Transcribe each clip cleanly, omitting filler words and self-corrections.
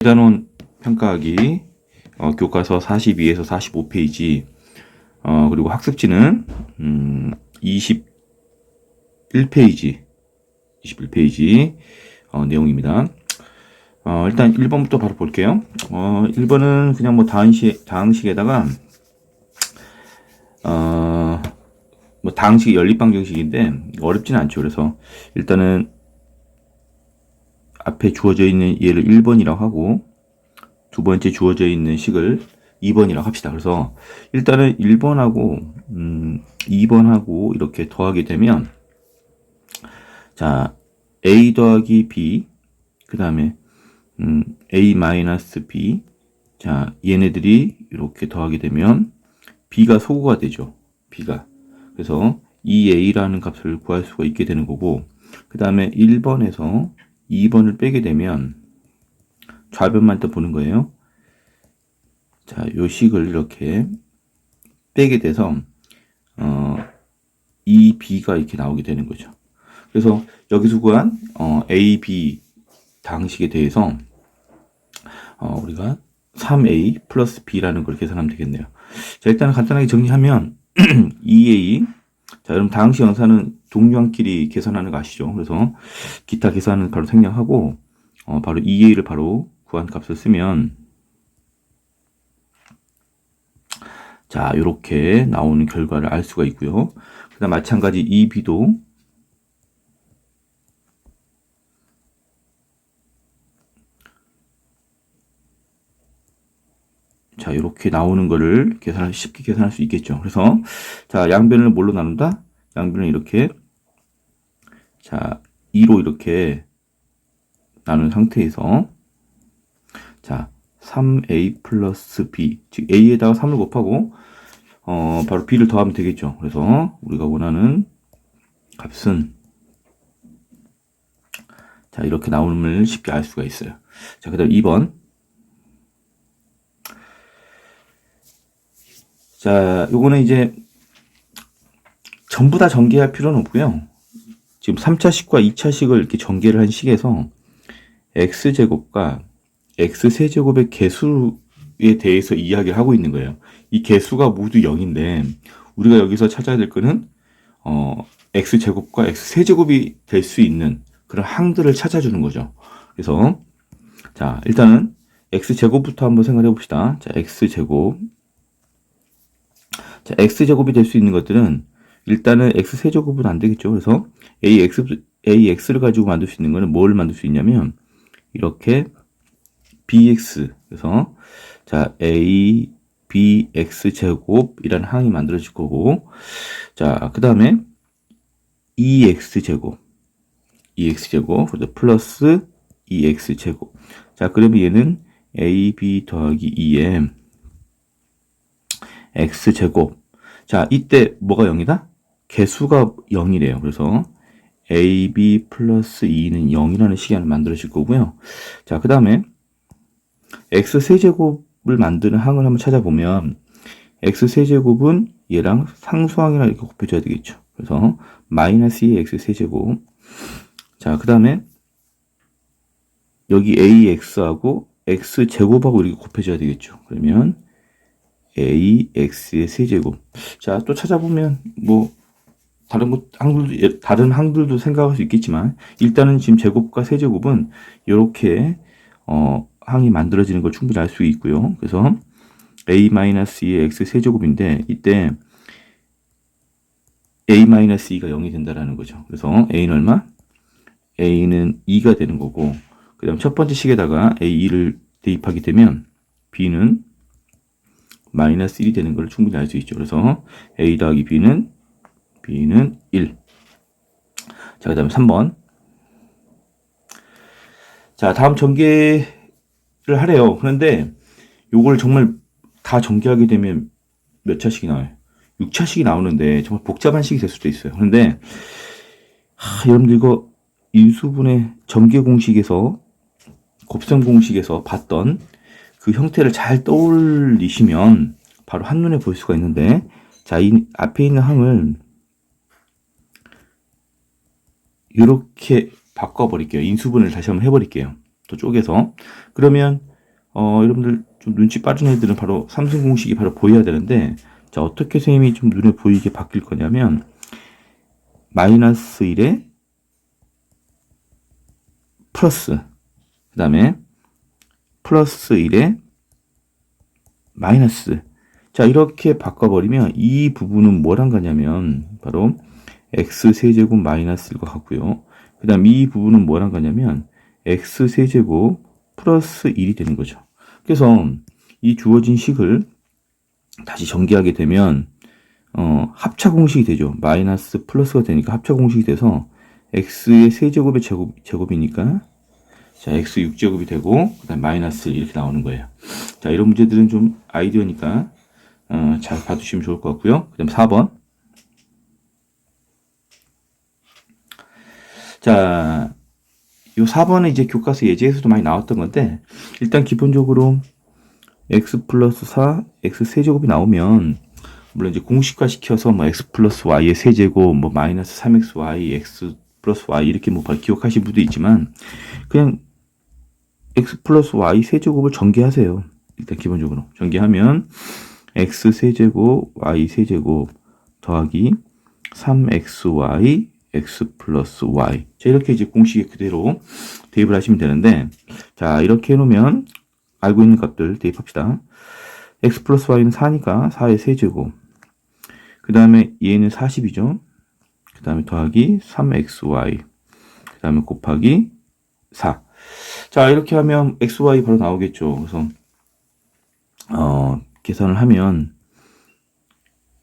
계산원 평가하기 교과서 42에서 45페이지 그리고 학습지는 21페이지 내용입니다. 일단 1번부터 바로 볼게요. 1번은 그냥 뭐 다항식에다가 뭐 다항식이 연립방정식인데 어렵지는 않죠. 그래서 일단은 앞에 주어져 있는 얘를 1번이라고 하고 두 번째 주어져 있는 식을 2번이라고 합시다. 그래서 일단은 1번하고 2번하고 이렇게 더하게 되면 자 a 더하기 b 그 다음에 a 마이너스 b 자 얘네들이 이렇게 더하게 되면 b가 소구가 되죠. b가 그래서 2a라는 값을 구할 수가 있게 되는 거고 그 다음에 1번에서 2번을 빼게 되면 좌변만 또 보는 거예요. 자, 요 식을 이렇게 빼게 돼서 이 b가 이렇게 나오게 되는 거죠. 그래서 여기서 구한 a, b 다항식에 대해서 우리가 3a 플러스 b라는 걸 계산하면 되겠네요. 자, 일단 간단하게 정리하면 2a 자, 여러분 다항식 영사는 동류항끼리 계산하는 거 아시죠? 그래서 기타 계산을 바로 생략하고 바로 2a를 바로 구한 값을 쓰면 자, 이렇게 나오는 결과를 알 수가 있고요. 그다음 마찬가지 2b도 자, 이렇게 나오는 거를 쉽게 계산할 수 있겠죠. 그래서 자, 양변을 뭘로 나눈다? 양변을 이렇게 자, 2로 이렇게 나눈 상태에서 자, 3a 플러스 b 즉 a에다가 3을 곱하고 바로 b를 더하면 되겠죠. 그래서 우리가 원하는 값은 자, 이렇게 나오는 걸 쉽게 알 수가 있어요. 자, 그다음 2번. 자, 요거는 이제 전부 다 전개할 필요는 없고요. 지금 3차식과 2차식을 이렇게 전개를 한 식에서 x제곱과 x세제곱의 개수에 대해서 이야기를 하고 있는 거예요. 이 개수가 모두 0인데 우리가 여기서 찾아야 될 거는 x제곱과 x세제곱이 될 수 있는 그런 항들을 찾아주는 거죠. 그래서 자, 일단은 x제곱부터 한번 생각해 봅시다. 자, x제곱. 자, x제곱이 될 수 있는 것들은 일단은 x세제곱은 안 되겠죠. 그래서 ax를 가지고 만들 수 있는 거는 뭘 만들 수 있냐면 이렇게 bx 그래서 자 a bx 제곱이라는 항이 만들어질 거고 자 그 다음에 ex 제곱 그래서 플러스 ex 제곱 자 그러면 얘는 ab 더하기 2m x 제곱 자 이때 뭐가 0이다? 개수가 0이래요. 그래서 ab 플러스 2는 0이라는 식이 하나 만들어질 거고요. 자 그 다음에 x세제곱을 만드는 항을 한번 찾아보면 x세제곱은 얘랑 상수항이랑 이렇게 곱해줘야 되겠죠. 그래서 마이너스 2의 x세제곱 자 그 다음에 여기 ax하고 x제곱하고 이렇게 곱해줘야 되겠죠. 그러면 ax의 세제곱 자 또 찾아보면 뭐 다른 항들도 생각할 수 있겠지만 일단은 지금 제곱과 세제곱은 이렇게 항이 만들어지는 걸 충분히 알 수 있고요. 그래서 a-2의 x 세제곱인데 이때 a-2가 0이 된다라는 거죠. 그래서 a는 얼마? a는 2가 되는 거고 그 다음 첫 번째 식에다가 a2를 대입하게 되면 b는 마이너스 1이 되는 걸 충분히 알 수 있죠. 그래서 a 더하기 b는 1. 자, 그 다음에 3번. 자, 다음 전개를 하래요. 그런데 요걸 정말 다 전개하게 되면 몇 차식이 나와요? 6차식이 나오는데 정말 복잡한 식이 될 수도 있어요. 그런데 여러분들 이거 인수분해 전개 공식에서 곱셈 공식에서 봤던 그 형태를 잘 떠올리시면 바로 한눈에 볼 수가 있는데 자, 이 앞에 있는 항을 이렇게 바꿔버릴게요. 인수분해를 다시 한번 해버릴게요. 또 쪼개서. 그러면 여러분들 좀 눈치 빠른 애들은 바로 삼승 공식이 바로 보여야 되는데, 자, 어떻게 선생님이 좀 눈에 보이게 바뀔 거냐면, 마이너스 1에 플러스, 그 다음에 플러스 1에 마이너스. 자, 이렇게 바꿔버리면 이 부분은 뭐랑 가냐면, 바로 x세제곱 마이너스 1과 같고요. 그 다음 이 부분은 뭐랑 가냐면, x세제곱 플러스 1이 되는 거죠. 그래서 이 주어진 식을 다시 전개하게 되면 합차 공식이 되죠. 마이너스 플러스가 되니까 합차 공식이 돼서 x의 세제곱의 제곱이니까 자 x 6제곱이 되고 그다음 마이너스 이렇게 나오는 거예요. 자 이런 문제들은 좀 아이디어니까 잘 봐두시면 좋을 것 같고요. 그 다음 4번. 자, 이 4번은 이제 교과서 예제에서도 많이 나왔던 건데, 일단 기본적으로 x 플러스 4, x 세제곱이 나오면, 물론 이제 공식화 시켜서 뭐 x 플러스 y의 세제곱, 뭐 마이너스 3xy, x 플러스 y 이렇게 뭐 기억하신 분도 있지만, 그냥 x 플러스 y 세제곱을 전개하세요. 일단 기본적으로. 전개하면, x 세제곱, y 세제곱 더하기 3xy, x 플러스 y. 자, 이렇게 이제 공식에 그대로 대입을 하시면 되는데, 자, 이렇게 해놓으면 알고 있는 값들 대입합시다. x 플러스 y는 4니까 4의 세제곱. 그 다음에 얘는 40이죠. 그 다음에 더하기 3xy. 그 다음에 곱하기 4. 자, 이렇게 하면 xy 바로 나오겠죠. 그래서, 계산을 하면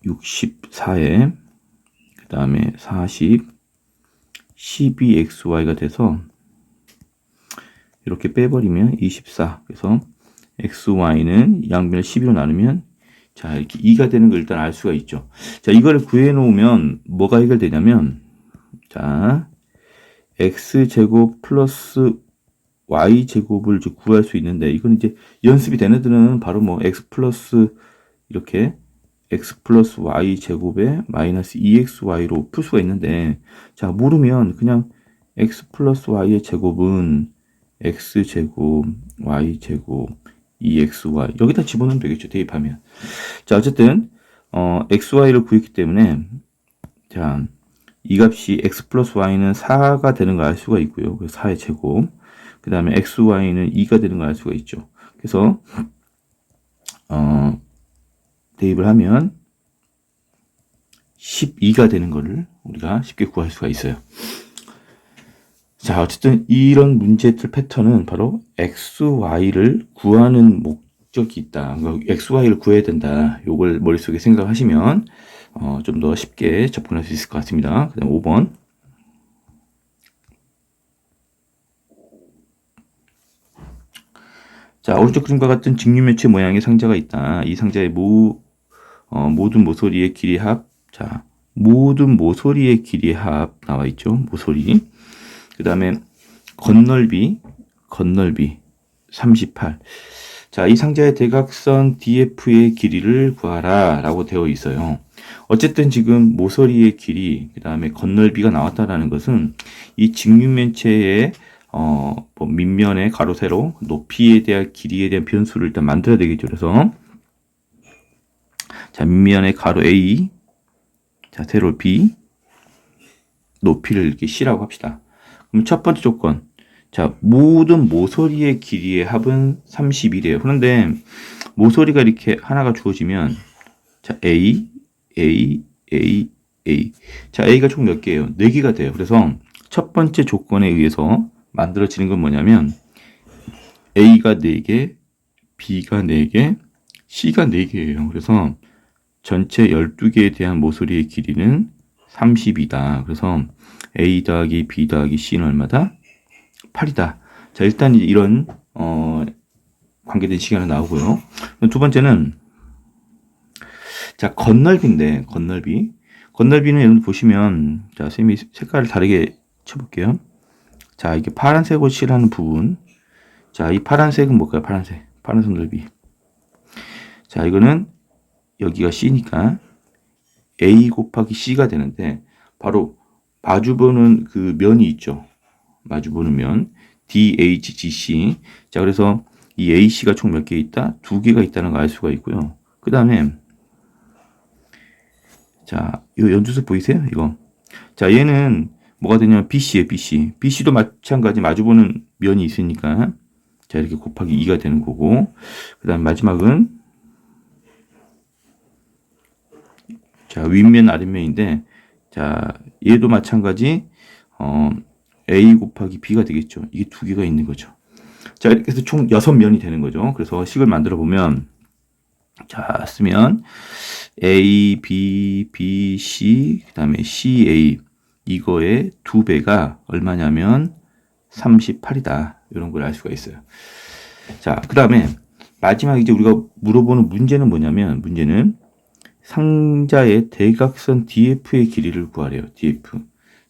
64에, 그 다음에 40, 12xy가 돼서 이렇게 빼버리면 24. 그래서 xy는 양변을 12로 나누면 자 이렇게 2가 되는 걸 일단 알 수가 있죠. 자 이거를 구해 놓으면 뭐가 해결되냐면 자 x제곱 플러스 y제곱을 이제 구할 수 있는데 이건 이제 연습이 된 애들은 바로 뭐 x 플러스 이렇게 x 플러스 y 제곱에 마이너스 2xy로 풀 수가 있는데 자 모르면 그냥 x 플러스 y의 제곱은 x제곱 y제곱 2xy 여기다 집어넣으면 되겠죠. 대입하면 자 어쨌든 xy를 구했기 때문에 자 이 값이 x 플러스 y는 4가 되는 걸 알 수가 있고요. 4의 제곱 그 다음에 xy는 2가 되는 걸 알 수가 있죠. 그래서 대입을 하면 12가 되는 것을 우리가 쉽게 구할 수가 있어요. 자, 어쨌든 이런 문제들 패턴은 바로 XY를 구하는 목적이 있다. XY를 구해야 된다. 요걸 머릿속에 생각하시면 좀 더 쉽게 접근할 수 있을 것 같습니다. 그 다음 5번. 자, 오른쪽 그림과 같은 직류면체 모양의 상자가 있다. 이 상자의 모든 모서리의 길이 합. 자, 모든 모서리의 길이의 합 나와 있죠. 모서리. 그 다음에 건널비 38. 자, 이 상자의 대각선 DF의 길이를 구하라 라고 되어 있어요. 어쨌든 지금 모서리의 길이, 그 다음에 건널비가 나왔다라는 것은 이 직류면체의 뭐 밑면의 가로 세로 높이에 대한 길이에 대한 변수를 일단 만들어야 되겠죠. 그래서 자 밑면의 가로 A, 자 세로 B, 높이를 이렇게 C라고 합시다. 그럼 첫 번째 조건, 자 모든 모서리의 길이의 합은 31이에요. 그런데 모서리가 이렇게 하나가 주어지면 자 A, A, A, A. 자 A가 총 몇 개예요? 4개가 돼요. 그래서 첫 번째 조건에 의해서 만들어지는 건 뭐냐면 A가 4개, B가 4개, C가 4개예요. 그래서 전체 12개에 대한 모서리의 길이는 30이다. 그래서 A 더하기 B 더하기 C는 얼마다? 8이다. 자, 일단 이런 관계된 시간이 나오고요. 두 번째는 자, 건널비인데 건널비는 여러분 보시면 자, 선생님이 색깔을 다르게 쳐 볼게요. 자, 이게 파란색으로 칠하는 부분. 자, 이 파란색은 뭘까요? 파란색 넓이. 자, 이거는 여기가 C니까 A 곱하기 C가 되는데 바로 마주보는 그 면이 있죠. 마주보는 면 DHGC. 자, 그래서 이 AC가 총 몇 개 있다? 2개가 있다는 걸 알 수가 있고요. 그 다음에 자, 이 연두색 보이세요? 이거. 자, 얘는 뭐가 되냐면 BC예요, BC. BC도 마찬가지 마주보는 면이 있으니까 자, 이렇게 곱하기 2가 되는 거고. 그 다음 마지막은 자, 윗면 아랫면인데 자, 얘도 마찬가지 A 곱하기 B가 되겠죠. 이게 2개가 있는 거죠. 자, 이렇게 해서 총 6면이 되는 거죠. 그래서 식을 만들어 보면 자, 쓰면 A, B, B, C, 그 다음에 C, A 이거의 2배가 얼마냐면 38이다. 이런 걸 알 수가 있어요. 자, 그 다음에 마지막 이제 우리가 물어보는 문제는 뭐냐면 문제는 상자의 대각선 DF의 길이를 구하래요. DF.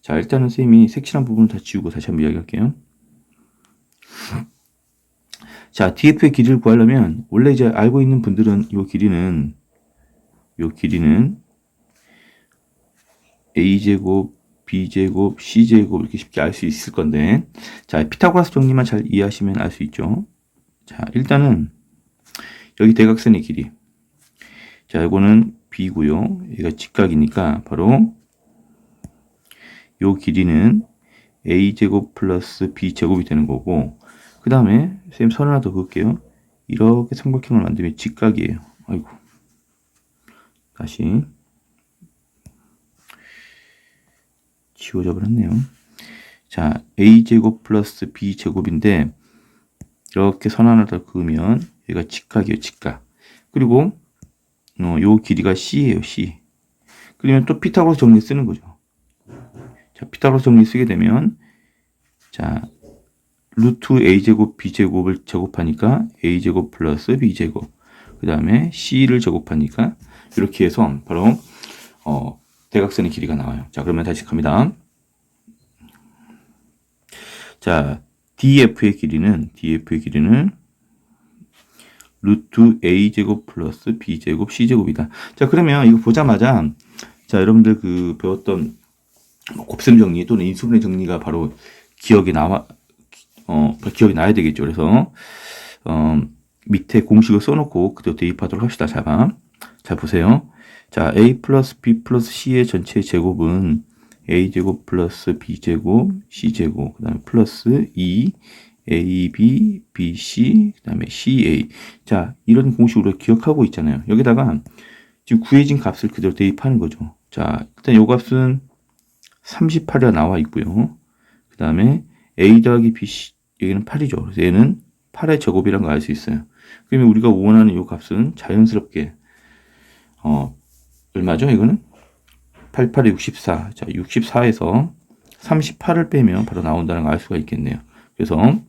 자, 일단은 선생님이 색칠한 부분을 다 지우고 다시 한번 이야기할게요. 자, DF의 길이를 구하려면 원래 이제 알고 있는 분들은 이 길이는 A제곱, B제곱, C제곱 이렇게 쉽게 알 수 있을 건데 자, 피타고라스 정리만 잘 이해하시면 알 수 있죠. 자, 일단은 여기 대각선의 길이 자, 이거는 B고요. 얘가 직각이니까 바로 요 길이는 A제곱 플러스 B제곱이 되는 거고 그 다음에 선생님 선 하나 더 그을게요. 이렇게 삼각형을 만들면 직각이에요. 아이고 다시 지워져 버렸네요. 자, A제곱 플러스 B제곱인데 이렇게 선 하나 더 그으면 얘가 직각이에요. 직각. 그리고 요 길이가 C예요. C. 그러면 또 피타고라스 정리 쓰는 거죠. 자, 피타고라스 정리 쓰게 되면 자, 루트 A제곱 B제곱을 제곱하니까 A제곱 플러스 B제곱 그 다음에 C를 제곱하니까 이렇게 해서 바로 대각선의 길이가 나와요. 자, 그러면 다시 갑니다. 자, DF의 길이는 루트 A제곱 플러스 B제곱 C제곱이다. 자, 그러면 이거 보자마자 자, 여러분들 그 배웠던 곱셈 정리 또는 인수분해 정리가 바로 기억이 나야 되겠죠. 그래서 밑에 공식을 써놓고 그대로 대입하도록 합시다. 잘 보세요. 자, A 플러스 B 플러스 C의 전체 제곱은 A제곱 플러스 B제곱 C제곱 그 다음에 플러스 2 AB, BC, 그 다음에 CA. 자, 이런 공식으로 기억하고 있잖아요. 여기다가 지금 구해진 값을 그대로 대입하는 거죠. 자, 일단 요 값은 38이라 나와 있고요. 그 다음에 A 더하기 BC, 여기는 8이죠. 그래서 얘는 8의 제곱이라는 걸 알 수 있어요. 그러면 우리가 원하는 요 값은 자연스럽게, 얼마죠? 이거는? 88에 64. 자, 64에서 38을 빼면 바로 나온다는 걸 알 수가 있겠네요. 그래서,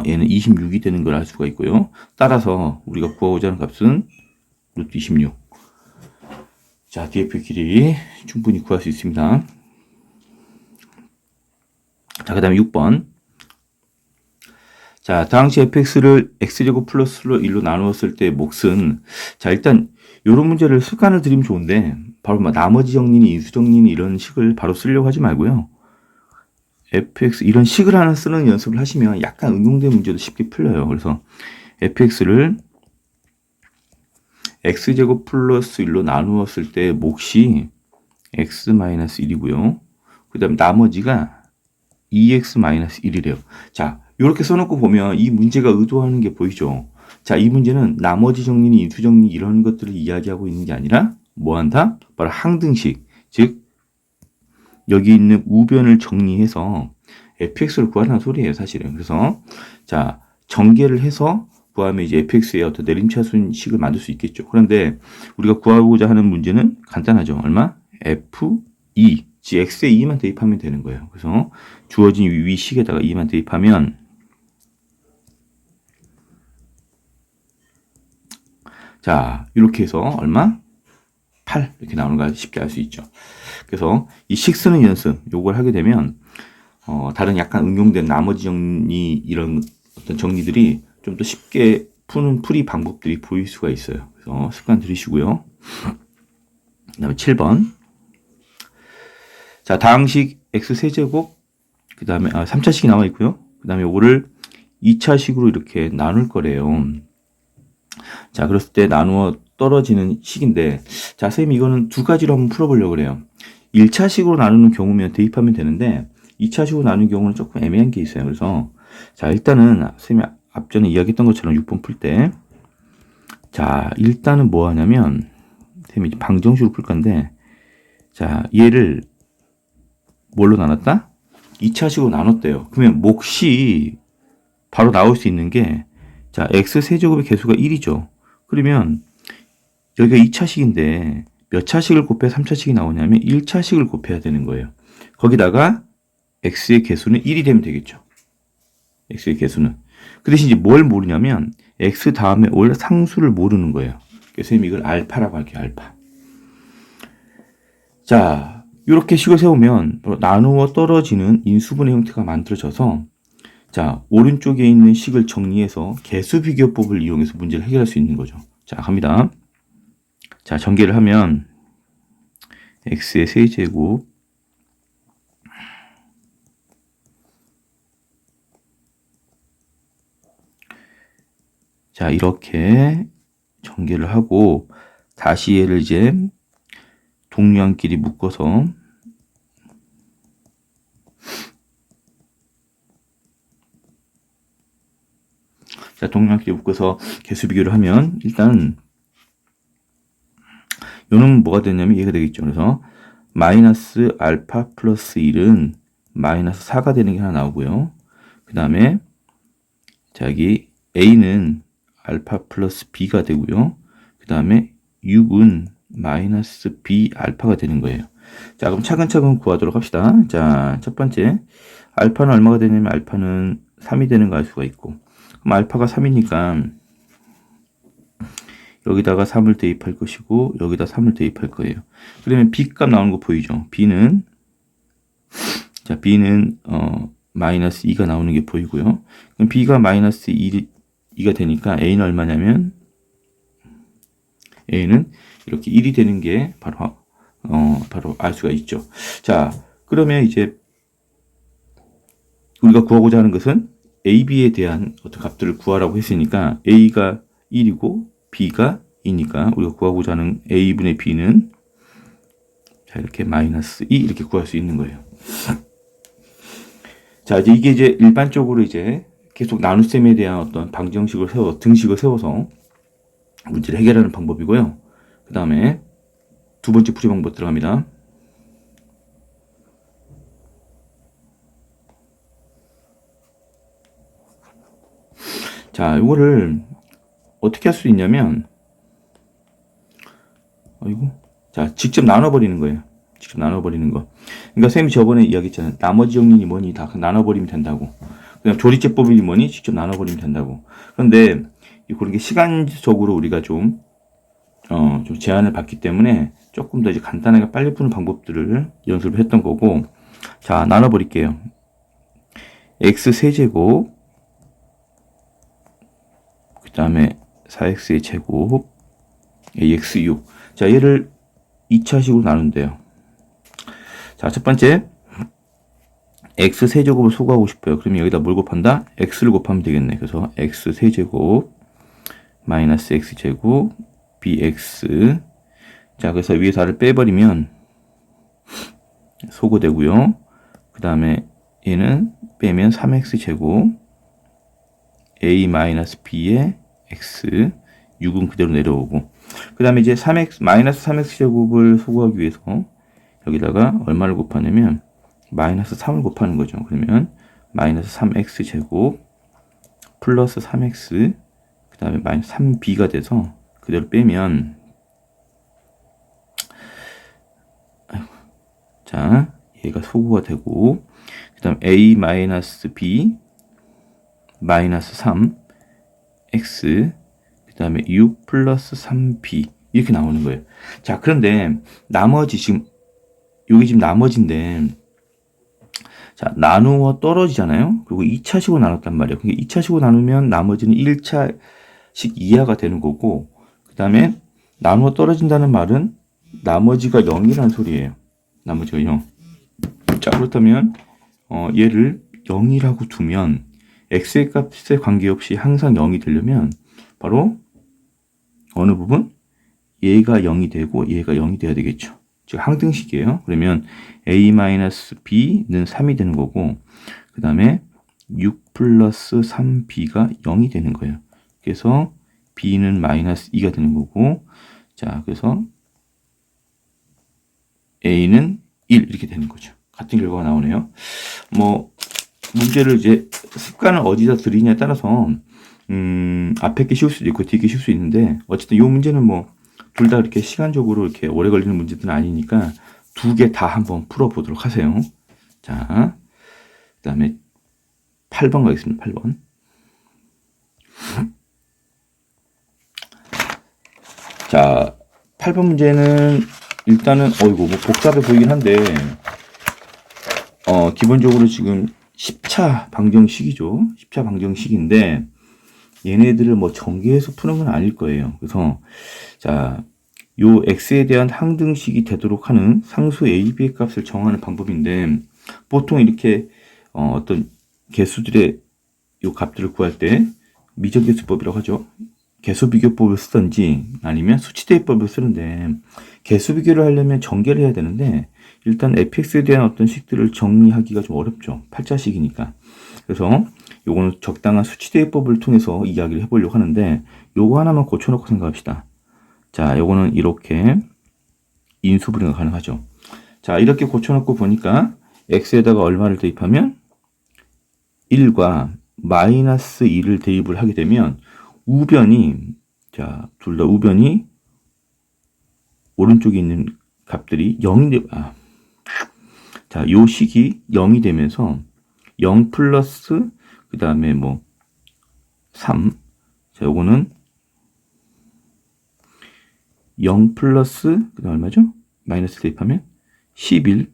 얘는 26이 되는 걸 알 수가 있고요. 따라서 우리가 구하고자 하는 값은 루트 26. 자, DF 길이 충분히 구할 수 있습니다. 자, 그 다음에 6번. 자, 당시 fx를 x제곱 플러스로 1로 나누었을 때 몫은, 자, 일단, 요런 문제를 습관을 들이면 좋은데, 바로 나머지 정리니, 인수 정리니 이런 식을 바로 쓰려고 하지 말고요. fx, 이런 식을 하나 쓰는 연습을 하시면 약간 응용된 문제도 쉽게 풀려요. 그래서 fx를 x제곱 플러스 1로 나누었을 때 몫이 x-1이고요. 그 다음 나머지가 2x-1이래요. 자, 이렇게 써놓고 보면 이 문제가 의도하는 게 보이죠. 자, 이 문제는 나머지 정리니 인수 정리 이런 것들을 이야기하고 있는 게 아니라 뭐 한다? 바로 항등식. 즉 여기 있는 우변을 정리해서 fx를 구하라는 소리예요, 사실은. 그래서 자, 전개를 해서 구하면 이제 fx의 어떤 내림차순식을 만들 수 있겠죠. 그런데 우리가 구하고자 하는 문제는 간단하죠. 얼마? f2, 즉 x에 2만 대입하면 되는 거예요. 그래서 주어진 위 식에다가 2만 대입하면 자, 이렇게 해서 얼마? 8 이렇게 나오는 걸 쉽게 알 수 있죠. 그래서 이 식 쓰는 연습 요걸 하게 되면 다른 약간 응용된 나머지 정리 이런 어떤 정리들이 좀 더 쉽게 푸는 풀이 방법들이 보일 수가 있어요. 그래서 습관 들이시고요. 그 다음에 7번. 자, 다항식 x 세제곱 그 다음에 3차식이 나와 있고요. 그 다음에 요거를 2차식으로 이렇게 나눌 거래요. 자, 그랬을 때 나누어 떨어지는 식인데, 자, 선생님 이거는 두 가지로 한번 풀어보려고 그래요. 1차식으로 나누는 경우면 대입하면 되는데, 2차식으로 나누는 경우는 조금 애매한 게 있어요. 그래서, 자, 일단은 선생님이 앞전에 이야기했던 것처럼 6번 풀 때, 자, 일단은 뭐 하냐면, 선생님이 방정식으로 풀 건데, 자, 얘를 뭘로 나눴다? 2차식으로 나눴대요. 그러면 몫이 바로 나올 수 있는 게, 자, x세제곱의 개수가 1이죠. 그러면 여기가 2차식인데 몇 차식을 곱해야 3차식이 나오냐면 1차식을 곱해야 되는 거예요. 거기다가 x의 개수는 1이 되면 되겠죠. x의 개수는. 그 대신 이제 뭘 모르냐면 x 다음에 올 상수를 모르는 거예요. 그래서 선생님이 이걸 알파라고 할게요. 알파. 자, 이렇게 식을 세우면 나누어 떨어지는 인수분해 형태가 만들어져서, 자, 오른쪽에 있는 식을 정리해서 개수 비교법을 이용해서 문제를 해결할 수 있는 거죠. 자, 갑니다. 자, 전개를 하면 x의 세제곱 자, 이렇게 전개를 하고 다시 얘를 이제 동류항끼리 묶어서 자, 동류항끼리 묶어서 개수 비교를 하면 일단 요는 뭐가 되냐면 얘가 되겠죠. 그래서 마이너스 알파 플러스 1은 마이너스 4가 되는 게 하나 나오고요. 그 다음에 자, 여기 a는 알파 플러스 b가 되고요. 그 다음에 6은 마이너스 b 알파가 되는 거예요. 자, 그럼 차근차근 구하도록 합시다. 자, 첫 번째 알파는 얼마가 되냐면 알파는 3이 되는 거 알 수가 있고, 그럼 알파가 3이니까 여기다가 3을 대입할 것이고 여기다 3을 대입할 거예요. 그러면 b 값 나오는 거 보이죠? b는 자, b는 마이너스 2가 나오는 게 보이고요. 그럼 b가 마이너스 2가 되니까 a는 얼마냐면 a는 이렇게 1이 되는 게 바로 알 수가 있죠. 자, 그러면 이제 우리가 구하고자 하는 것은 a, b에 대한 어떤 값들을 구하라고 했으니까 a가 1이고 b가 2니까 우리가 구하고자 하는 a분의 b는 자, 이렇게 마이너스 2 이렇게 구할 수 있는 거예요. 자, 이게 이제 일반적으로 이제 계속 나눗셈에 대한 어떤 방정식을 등식을 세워서 문제를 해결하는 방법이고요. 그 다음에 두 번째 풀이 방법 들어갑니다. 자, 이거를 어떻게 할 수 있냐면, 자, 직접 나눠버리는 거예요. 직접 나눠버리는 거. 그러니까 쌤이 저번에 이야기했잖아요. 나머지 정리니 뭐니 다 나눠버리면 된다고. 그냥 조리제법이니 뭐니 직접 나눠버리면 된다고. 그런데 그런 게 시간적으로 우리가 좀 제한을 받기 때문에 조금 더 이제 간단하게 빨리 푸는 방법들을 연습을 했던 거고, 자, 나눠버릴게요. x 세제곱, 그 다음에 4x의 제곱, ax 6. 자, 얘를 2차식으로 나눈대요. 자, 첫 번째, x 세제곱을 소거하고 싶어요. 그러면 여기다 뭘 곱한다? x를 곱하면 되겠네. 그래서 x 세제곱 마이너스 x제곱 bx. 자, 그래서 위에 4를 빼버리면 소거되고요. 그 다음에 얘는 빼면 3x제곱 a 마이너스 b의 x 6은 그대로 내려오고, 그 다음에 이제 3x 마이너스 3x제곱을 소거하기 위해서 여기다가 얼마를 곱하냐면 마이너스 3을 곱하는 거죠. 그러면 마이너스 3x제곱 플러스 3x 그 다음에 마이너스 3b가 돼서 그대로 빼면, 자, 얘가 소거가 되고, 그 다음 a 마이너스 b 마이너스 3x 그 다음에 6 플러스 3b 이렇게 나오는 거예요. 자, 그런데 나머지 지금 여기 지금 나머지인데, 자, 나누어 떨어지잖아요. 그리고 2차식으로 나눴단 말이에요. 그러니까 2차식으로 나누면 나머지는 1차식 이하가 되는 거고, 그 다음에 나누어 떨어진다는 말은 나머지가 0이라는 소리예요. 나머지가 0. 자, 그렇다면 얘를 0이라고 두면 x의 값에 관계없이 항상 0이 되려면 바로 어느 부분? 얘가 0이 되고 얘가 0이 돼야 되겠죠. 즉 항등식이에요. 그러면 a-b는 3이 되는 거고 그 다음에 6 플러스 3b가 0이 되는 거예요. 그래서 b는 마이너스 2가 되는 거고 자 그래서 a는 1 이렇게 되는 거죠. 같은 결과가 나오네요. 뭐 문제를 이제 습관을 어디다 들이냐에 따라서 앞에 게 쉬울 수도 있고 뒤에 게 쉬울 수 있는데 어쨌든 이 문제는 뭐 둘 다 이렇게 시간적으로 이렇게 오래 걸리는 문제들은 아니니까 두 개 다 한번 풀어보도록 하세요. 자, 그 다음에 8번 가겠습니다. 8번. 자, 8번 문제는 일단은 어이구 뭐 복잡해 보이긴 한데 기본적으로 지금 10차 방정식이죠. 10차 방정식인데 얘네들을 뭐 전개해서 푸는 건 아닐 거예요. 그래서 자, 요 x에 대한 항등식이 되도록 하는 상수 a, b의 값을 정하는 방법인데 보통 이렇게 어떤 개수들의 요 값들을 구할 때 미적개수법이라고 하죠. 개수비교법을 쓰든지 아니면 수치대입법을 쓰는데 개수비교를 하려면 전개를 해야 되는데 일단 fx에 대한 어떤 식들을 정리하기가 좀 어렵죠. 팔자식이니까. 그래서 요거는 적당한 수치대입법을 통해서 이야기를 해보려고 하는데 요거 하나만 고쳐놓고 생각합시다. 자, 요거는 이렇게 인수분해가 가능하죠. 자, 이렇게 고쳐놓고 보니까 x에다가 얼마를 대입하면 1과 마이너스 2를 대입을 하게 되면 우변이 자, 둘 다 우변이 오른쪽에 있는 값들이 0이 되 자, 요 식이 0이 되면서 0 플러스 그 다음에 뭐 3. 자, 요거는 0 플러스 그 다음 얼마죠? 마이너스 대입하면 11.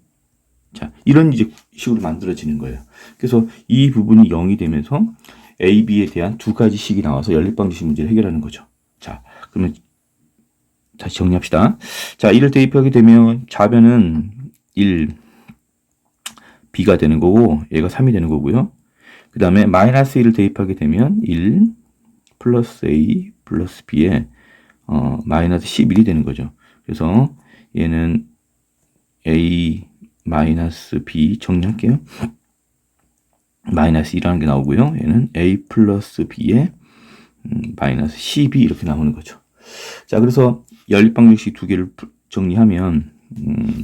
자, 이런 이제 식으로 만들어지는 거예요. 그래서 이 부분이 0이 되면서 A, B에 대한 두 가지 식이 나와서 연립방정식 문제를 해결하는 거죠. 자, 그러면 다시 정리합시다. 자, 1을 대입하게 되면 좌변은 1, B가 되는 거고 얘가 3이 되는 거고요. 그 다음에 마이너스 1을 대입하게 되면 1 플러스 A 플러스 B에 마이너스 11이 되는 거죠. 그래서 얘는 A 마이너스 B 정리할게요. 마이너스 2라는 게 나오고요. 얘는 A 플러스 B에 마이너스 12 이렇게 나오는 거죠. 자, 그래서 연립방정식 두 개를 정리하면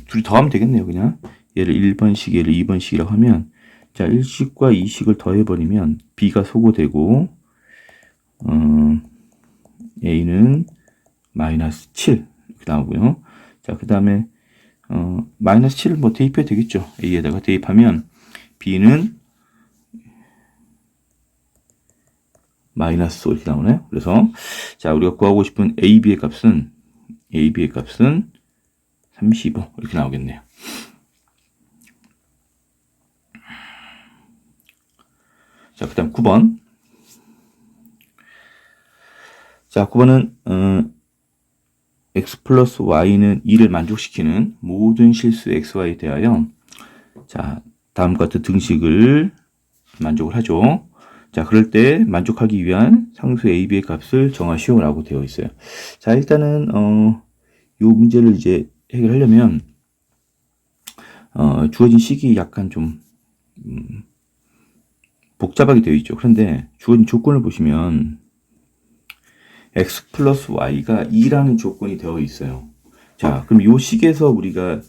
둘이 더하면 되겠네요. 그냥 얘를 1번식, 얘를 2번식이라고 하면 자, 1식과 2식을 더해버리면 B가 소거되고 A는 마이너스 7 이렇게 나오고요. 자, 그 다음에 마이너스 7을 뭐 대입해도 되겠죠. A에다가 대입하면 B는 마이너스 5 이렇게 나오네요. 그래서 자, 우리가 구하고 싶은 AB의 값은 35 이렇게 나오겠네요. 자, 그 다음 9번. 자, 9번은 x 플러스 y는 2를 만족시키는 모든 실수 xy에 대하여 자, 다음과 같은 등식을 만족을 하죠. 자, 그럴 때 만족하기 위한 상수 a, b의 값을 정하시오 라고 되어 있어요. 자, 일단은 요 문제를 이제 해결하려면 주어진 식이 약간 좀 복잡하게 되어 있죠. 그런데 주어진 조건을 보시면 x 플러스 y가 2라는 조건이 되어 있어요. 자, 그럼 이 식에서 우리가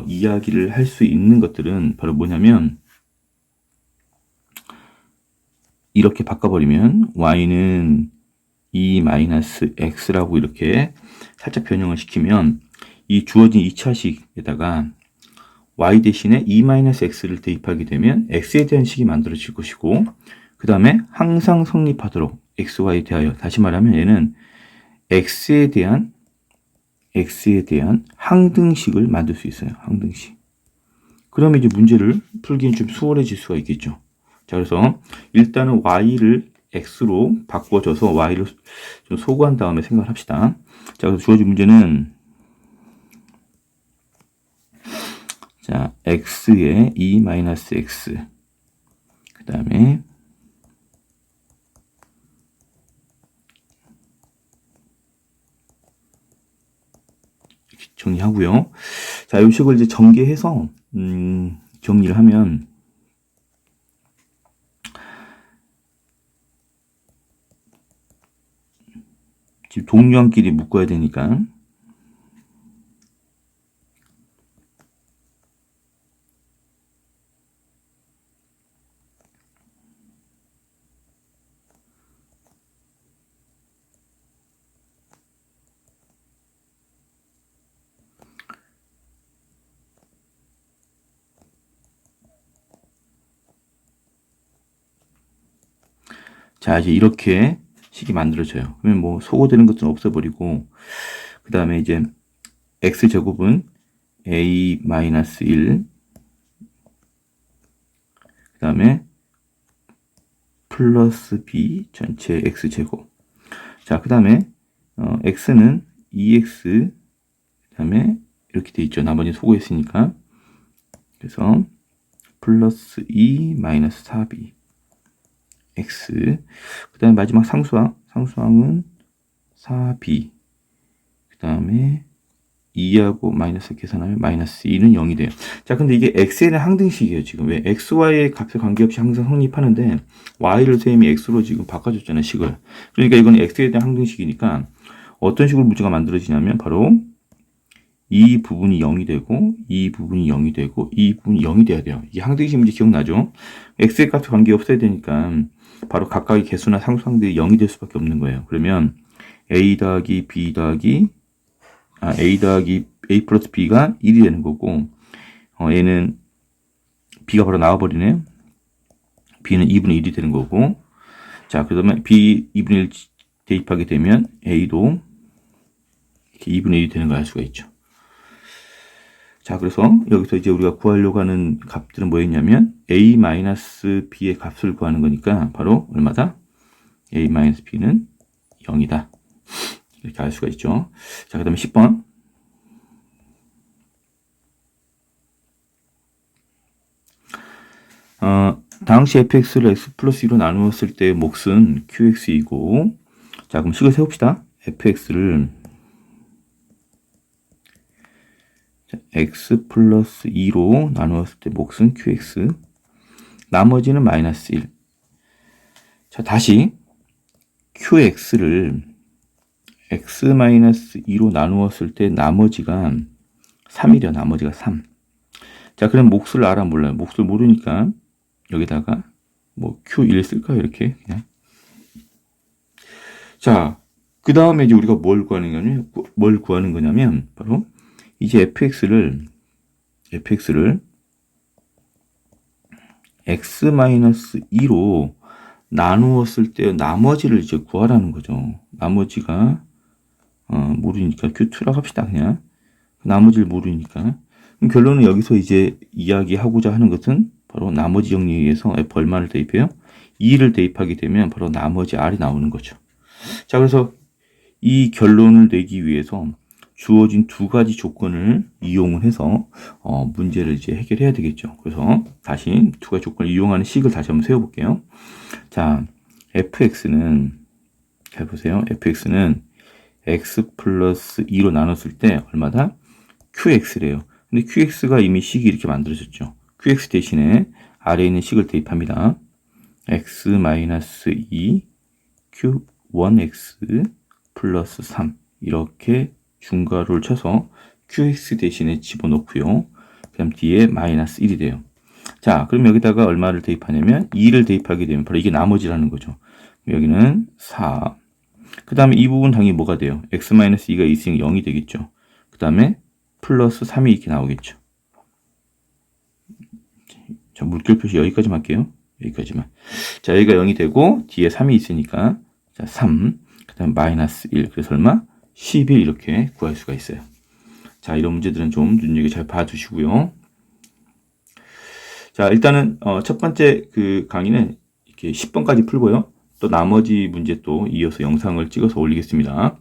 이야기를 할 수 있는 것들은 바로 뭐냐면 이렇게 바꿔버리면 y는 2-x라고 이렇게 살짝 변형을 시키면 이 주어진 2차식에다가 y 대신에 2-x를 대입하게 되면 x에 대한 식이 만들어질 것이고 그 다음에 항상 성립하도록 xy에 대하여 다시 말하면 얘는 x에 대한 항등식을 만들 수 있어요. 항등식. 그러면 이제 문제를 풀기는 좀 수월해질 수가 있겠죠. 자, 그래서 일단은 y를 x로 바꿔줘서 y를 좀 소거한 다음에 생각을 합시다. 자, 그래서 주어진 문제는 자, x에 2-x 그 다음에 정리하고요. 자, 이 식을 이제 전개해서 정리를 하면 지금 동류항끼리 묶어야 되니까 자, 이제 이렇게 식이 만들어져요. 그러면 뭐 소거되는 것들은 없애버리고, 그 다음에 이제 x제곱은 a-1, 그 다음에 플러스 b 전체 x제곱. 자, 그 다음에 x는 2x, 그 다음에 이렇게 돼 있죠. 나머지 소거했으니까. 그래서 플러스 2 마이너스 4b x. 그 다음에 마지막 상수항은 4b. 그 다음에 2하고 마이너스 계산하면 마이너스 2는 0이 돼요. 자, 근데 이게 x에 대한 항등식이에요, 지금. 왜? x, y의 값에 관계없이 항상 성립하는데, y를 쌤이 x로 지금 바꿔줬잖아요, 식을. 그러니까 이건 x에 대한 항등식이니까, 어떤 식으로 문제가 만들어지냐면, 바로, 이 부분이 0이 되고, 이 부분이 0이 되고, 이 부분이 0이 돼야 돼요. 이게 항등식 문제 기억나죠? x의 값에 관계없어야 되니까, 바로 각각의 개수나 상수항들이 0이 될 수밖에 없는 거예요. 그러면, a 더하기 b 더하기 a 더하기 a 플러스 b가 1이 되는 거고, 얘는 b가 바로 나와버리네요. b는 2분의 1이 되는 거고, 자, 그 다음에 b 2분의 1 대입하게 되면 a도 이렇게 2분의 1이 되는 걸 알 수가 있죠. 자, 그래서 여기서 이제 우리가 구하려고 하는 값들은 뭐였냐면 a-b의 값을 구하는 거니까 바로 얼마다? a-b는 0이다. 이렇게 알 수가 있죠. 자, 그 다음에 10번. 당시 fx를 x 플러스 2로 나누었을 때 몫은 qx이고, 자, 그럼 식을 세웁시다. fx를 x 플러스 2로 나누었을 때 몫은 qx, 나머지는 마이너스 1. 자, 다시 qx를 x 마이너스 2로 나누었을 때 나머지가 3이래요. 나머지가 3. 자, 그럼 몫을 알아 몰라요. 몫을 모르니까 여기다가 뭐 q1 쓸까요? 이렇게 그냥. 자, 그 다음에 이제 우리가 뭘 구하는 거냐면 바로 이제 fx를 x-2로 나누었을 때 나머지를 이제 구하라는 거죠. 나머지가 모르니까 q2라고 합시다. 그냥 나머지를 모르니까. 그럼 결론은 여기서 이제 이야기하고자 하는 것은 바로 나머지 정리에 의해서 f 얼마를 대입해요? 2를 대입하게 되면 바로 나머지 r이 나오는 거죠. 자, 그래서 이 결론을 내기 위해서 주어진 두 가지 조건을 이용을 해서 문제를 이제 해결해야 되겠죠. 그래서 다시 두 가지 조건을 이용하는 식을 다시 한번 세워볼게요. 자, fx는 잘 보세요. fx는 x 플러스 2로 나눴을 때 얼마다? qx래요. 근데 qx가 이미 식이 이렇게 만들어졌죠. qx 대신에 아래에 있는 식을 대입합니다. x 마이너스 2 q1x 플러스 3 이렇게 중괄호를 쳐서 qx 대신에 집어넣고요. 그 다음 뒤에 마이너스 1이 돼요. 자, 그럼 여기다가 얼마를 대입하냐면 2를 대입하게 되면 바로 이게 나머지라는 거죠. 여기는 4. 그 다음에 이 부분 당연히 뭐가 돼요? x-2가 있으니까 0이 되겠죠. 그 다음에 플러스 3이 이렇게 나오겠죠. 자, 물결 표시 여기까지만 할게요. 여기까지만. 자, 여기가 0이 되고 뒤에 3이 있으니까 자, 3. 그 다음 마이너스 1. 그래서 얼마? 11 이렇게 구할 수가 있어요. 자, 이런 문제들은 좀 눈여겨 잘 봐주시고요. 자, 일단은 첫 번째 그 강의는 이렇게 10번까지 풀고요. 또 나머지 문제 또 이어서 영상을 찍어서 올리겠습니다.